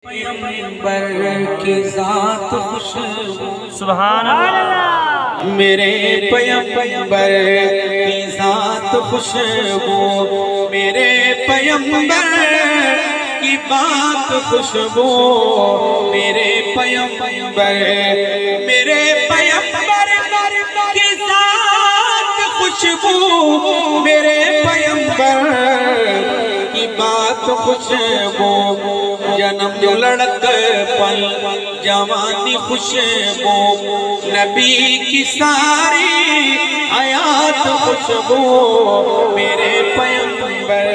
پیغمبر کی ذات خوشبو سبحان اللہ میرے پیغمبر کی ذات خوشبو میرے پیغمبر کی بات خوشبو میرے پیغمبر کی ذات خوشبو میرے پیغمبر کی بات خوشبو جنم لڑک پل جوانی خوشبو نبی کی ساری حیات خوشبو میرے پیغمبر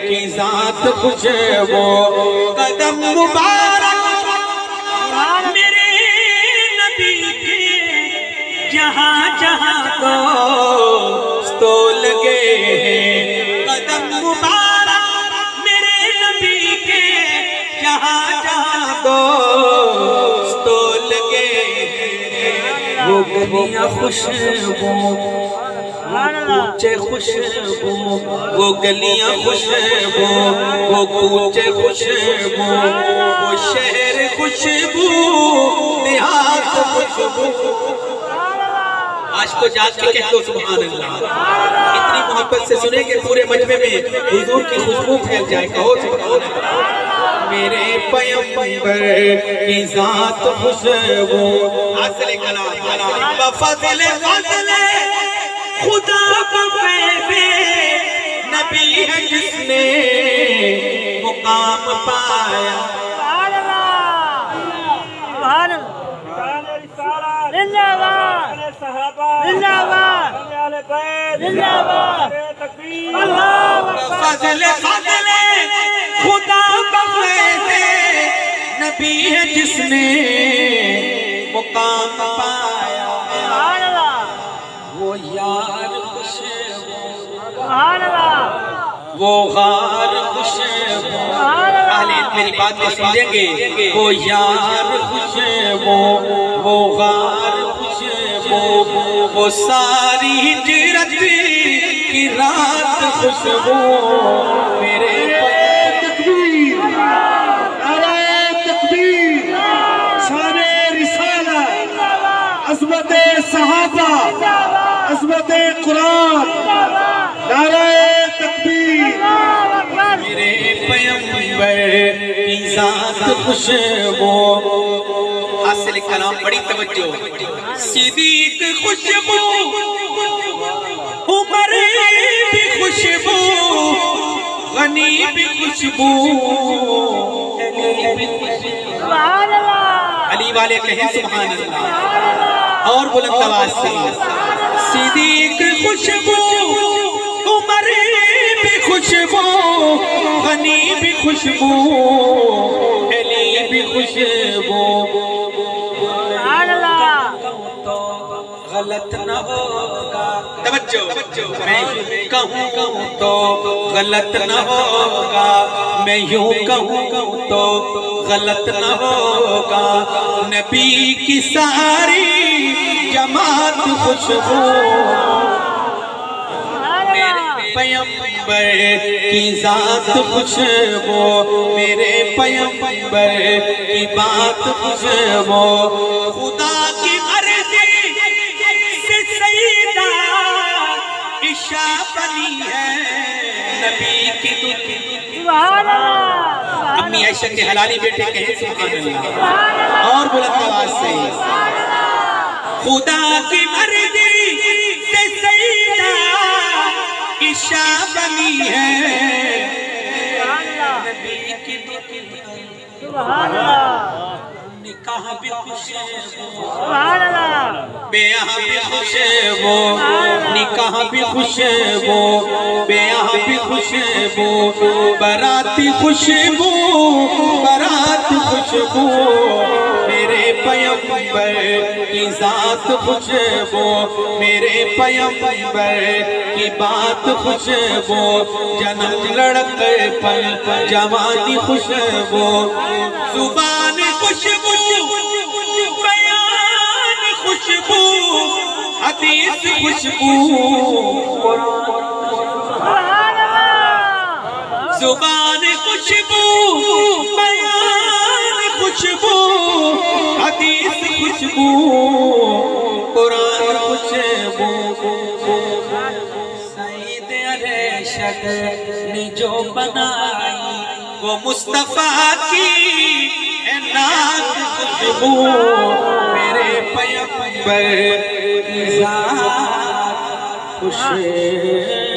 کی ذات خوشبو قدم مبارک میرے نبی کے جہاں جہاں دوستوں لگے قدم مبارک میرے نبی کے جہاں جہاں دوستوں لگے وہ گلیاں خوشبو کوچے خوشبو وہ گلیاں خوشبو وہ کوچے خوشبو وہ شہر خوشبو دیہات خوشبو آج کو جاج کے کہہ دو سبحان اللہ اتنی محبت سے سنیں کہ پورے مجمع میں حضور کی خوشبو پھیل جائے کہو سبحان اللہ میرے پیغمبر کی ذات خوشبو اصل کلام بفضل خدا بفیض نبی ہے جس نے مقام پایا فضل خدا بفیض نبی ہے جس نے مقام پایا وہ یار خوشبو وہ غار خوشبو اہل میری بات کو سمجھیں گے وہ یار خوشبو وہ غار خوشبو وہ ساری ہجرت کی رات خوشبو میرے تکبیر نعرہ تکبیر شان رسالہ عظمت صحابہ عظمت قرآن نعرہ تکبیر میرے پیغمبر کی ذات خوشبو اصل کلام بڑی توجہ صدیق خوشبو عمر بھی خوشبو غنی بھی خوشبو علی والے کہیں سبحان اللہ اور بلند آواز سے صدیق خوشبو عمر بھی خوشبو غنی بھی خوشبو علی بھی خوشبو غلط نہ ہوگا توجہ میں کہوں تو غلط نہ ہوگا میں یوں کہوں تو غلط نہ ہوگا نبی کی ساری جماعت خوشبو میرے پیغمبر کی ذات خوشبو میرے پیغمبر کی بات خوشبو خدا کی مرضی سے سیدہ عائشہ بنی ہے نبی کی امی عائشہ کے حلالی بیٹے کہیں سبحان اللہ اور بلند آواز سے خدا کی مرضی سے سیدہ عائشہ بنی ہے نبی کی سبحان اللہ نکاح بھی خوشبو بیاہ بھی خوشبو نکاح بھی خوشبو بیاہ بھی خوشبو براتی خوشبو برات خوشبو میرے پیغمبر کی ذات خوشبو میرے پیغمبر کی بات خوشبو جنم لڑک پل جوانی خوشبو زبان خوشبو بیان خوشبو حدیث خوشبو زبان خوشبو بیان حدیث خوشبو قرآن خوشبو سعید ارشد نے جو بنائی وہ مصطفیٰ کی ہے ناک خوشبو میرے پیغمبر کی ذات خوشبو